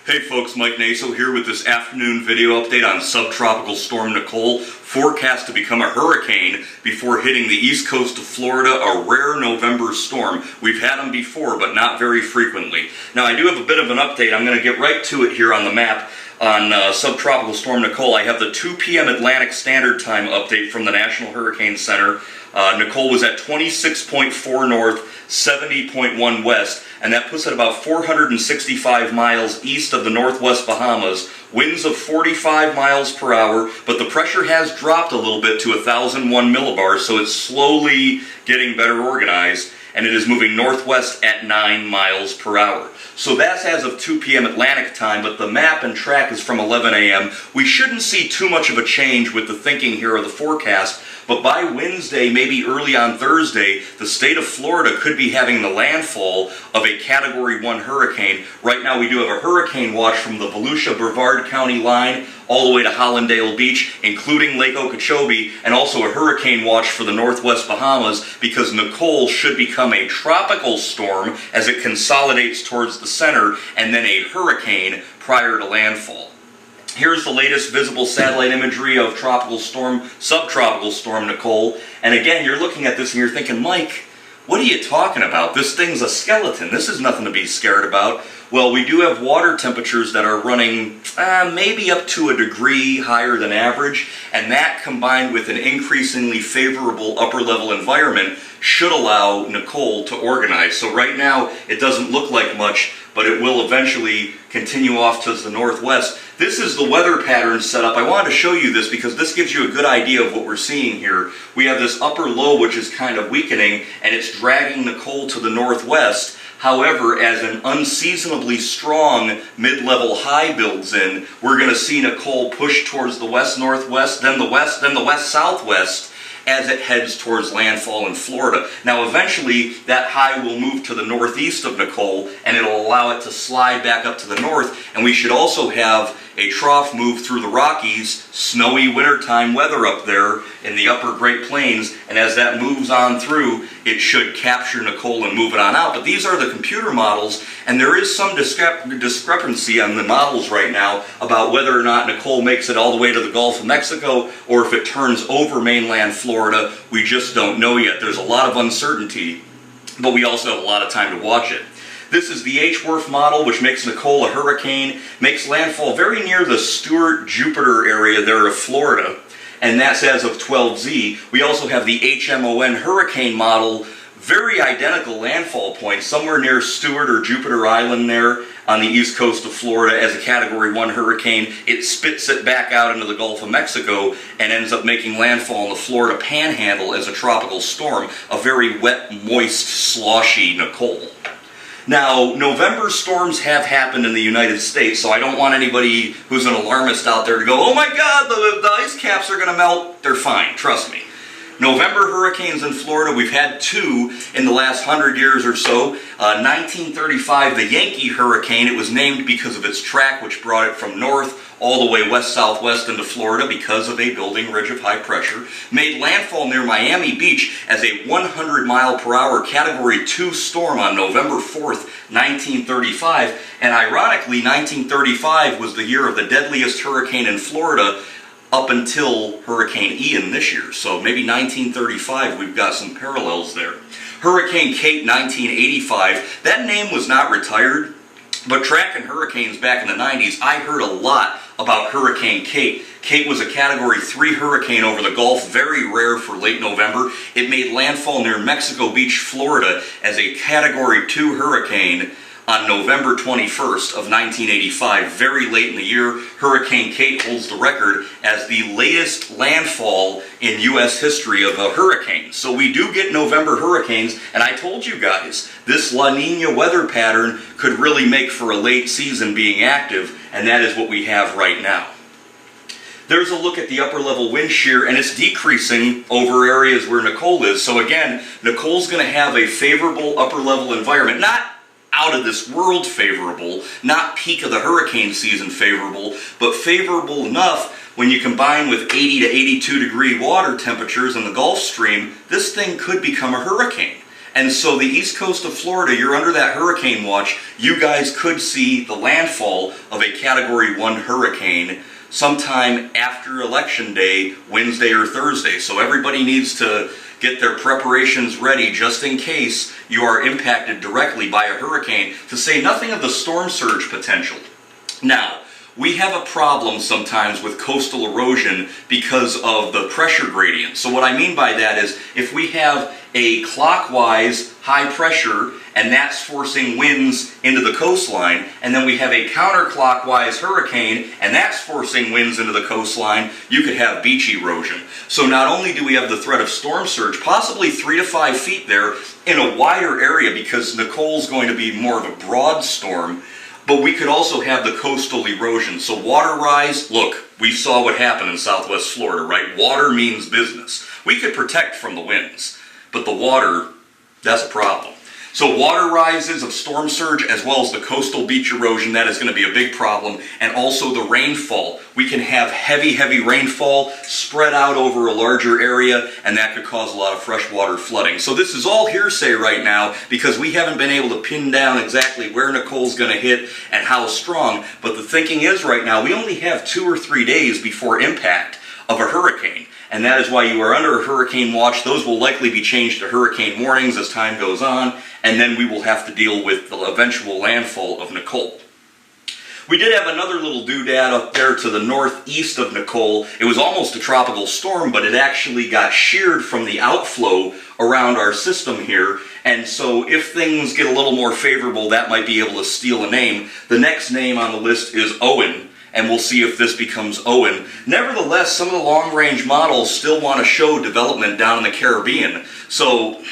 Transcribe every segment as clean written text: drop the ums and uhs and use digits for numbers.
Hey folks, Mike Naso here with this afternoon video update on Subtropical Storm Nicole, forecast to become a hurricane before hitting the east coast of Florida, a rare November storm. We've had them before, but not very frequently. Now I do have a bit of an update. I'm going to get right to it here on the map on Subtropical Storm Nicole. I have the 2 p.m. Atlantic Standard Time update from the National Hurricane Center. Nicole was at 26.4 north, 70.1 west, and that puts it about 465 miles east of the northwest Bahamas. Winds of 45 miles per hour, but the pressure has dropped a little bit to 1,001 millibars, so it's slowly getting better organized, and it is moving northwest at 9 miles per hour. So that's as of 2 p.m. Atlantic time, but the map and track is from 11 a.m. We shouldn't see too much of a change with the thinking here of the forecast, but by Wednesday, maybe early on Thursday, the state of Florida could be having the landfall of a Category 1 hurricane. Right now we do have a hurricane watch from the Volusia-Brevard County line all the way to Hallandale Beach, including Lake Okeechobee, and also a hurricane watch for the northwest Bahamas because Nicole should become a tropical storm as it consolidates towards the center, and then a hurricane prior to landfall. Here's the latest visible satellite imagery of subtropical storm Nicole. And again, you're looking at this and you're thinking, Mike, what are you talking about? This thing's a skeleton. This is nothing to be scared about. Well, we do have water temperatures that are running maybe up to a degree higher than average, and that combined with an increasingly favorable upper level environment should allow Nicole to organize. So right now it doesn't look like much, but it will eventually continue off to the northwest. This is the weather pattern set up. I wanted to show you this because this gives you a good idea of what we're seeing here. We have this upper low which is kind of weakening, and it's dragging Nicole to the northwest. However, as an unseasonably strong mid-level high builds in, we're going to see Nicole push towards the west-northwest, then the west-southwest, as it heads towards landfall in Florida. Now eventually that high will move to the northeast of Nicole, and it'll allow it to slide back up to the north, and we should also have a trough move through the Rockies, snowy wintertime weather up there in the upper Great Plains, and as that moves on through, it should capture Nicole and move it on out. But these are the computer models, and there is some discrepancy on the models right now about whether or not Nicole makes it all the way to the Gulf of Mexico or if it turns over mainland Florida. We just don't know yet. There's a lot of uncertainty, but we also have a lot of time to watch it. This is the H-Wurf model, which makes Nicole a hurricane, makes landfall very near the Stewart-Jupiter area there of Florida, and that's as of 12Z. We also have the HMON hurricane model, very identical landfall point, somewhere near Stewart or Jupiter Island there on the east coast of Florida as a Category 1 hurricane. It spits it back out into the Gulf of Mexico and ends up making landfall in the Florida Panhandle as a tropical storm, a very wet, moist, sloshy Nicole. Now, November storms have happened in the United States, so I don't want anybody who's an alarmist out there to go, oh my God, the ice caps are going to melt. They're fine, trust me. November hurricanes in Florida, we've had 2 in the last 100 years or so. 1935, the Yankee hurricane, it was named because of its track, which brought it from north all the way west-southwest into Florida because of a building ridge of high pressure, made landfall near Miami Beach as a 100-mile-per-hour Category 2 storm on November 4th, 1935. And ironically, 1935 was the year of the deadliest hurricane in Florida up until Hurricane Ian this year. So maybe 1935, we've got some parallels there. Hurricane Kate, 1985, that name was not retired, but tracking hurricanes back in the 90s, I heard a lot about Hurricane Kate. Kate was a Category 3 hurricane over the Gulf, very rare for late November. It made landfall near Mexico Beach, Florida as a Category 2 hurricane on November 21st of 1985, very late in the year. Hurricane Kate holds the record as the latest landfall in U.S. history of a hurricane. So we do get November hurricanes, and I told you guys, this La Nina weather pattern could really make for a late season being active, and that is what we have right now. There's a look at the upper level wind shear, and it's decreasing over areas where Nicole is. So again, Nicole's going to have a favorable upper level environment, not out of this world favorable, not peak of the hurricane season favorable, but favorable enough when you combine with 80 to 82 degree water temperatures in the Gulf Stream, this thing could become a hurricane. And so the east coast of Florida, you're under that hurricane watch. You guys could see the landfall of a Category 1 hurricane sometime after Election Day, Wednesday or Thursday. So everybody needs to get their preparations ready just in case you are impacted directly by a hurricane, to say nothing of the storm surge potential. Now, we have a problem sometimes with coastal erosion because of the pressure gradient. So what I mean by that is, if we have a clockwise high pressure and that's forcing winds into the coastline, and then we have a counterclockwise hurricane and that's forcing winds into the coastline, you could have beach erosion. So not only do we have the threat of storm surge, possibly 3 to 5 feet there in a wider area, because Nicole's going to be more of a broad storm, but we could also have the coastal erosion. So water rise, look, we saw what happened in Southwest Florida, right? Water means business. We could protect from the winds, but the water, that's a problem. So water rises of storm surge, as well as the coastal beach erosion, that is going to be a big problem. And also the rainfall. We can have heavy rainfall spread out over a larger area, and that could cause a lot of freshwater flooding. So this is all hearsay right now, because we haven't been able to pin down exactly where Nicole's going to hit and how strong. But the thinking is right now, we only have 2 or 3 days before impact of a hurricane. And that is why you are under a hurricane watch. Those will likely be changed to hurricane warnings as time goes on, and then we will have to deal with the eventual landfall of Nicole. We did have another little doodad up there to the northeast of Nicole. It was almost a tropical storm, but it actually got sheared from the outflow around our system here. And so if things get a little more favorable, that might be able to steal a name. The next name on the list is Owen, and we'll see if this becomes Owen. Nevertheless, some of the long-range models still want to show development down in the Caribbean. So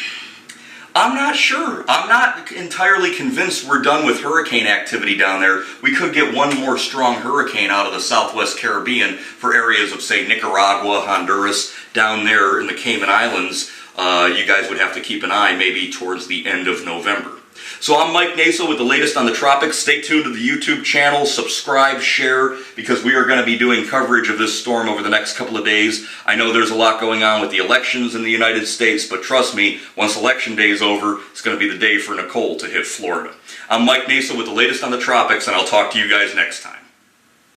I'm not sure. I'm not entirely convinced we're done with hurricane activity down there. We could get one more strong hurricane out of the Southwest Caribbean for areas of, say, Nicaragua, Honduras, down there in the Cayman Islands. You guys would have to keep an eye maybe towards the end of November. So I'm Mike Naso with the latest on the tropics. Stay tuned to the YouTube channel, subscribe, share, because we are going to be doing coverage of this storm over the next couple of days. I know there's a lot going on with the elections in the United States, but trust me, once election day is over, it's going to be the day for Nicole to hit Florida. I'm Mike Naso with the latest on the tropics, and I'll talk to you guys next time.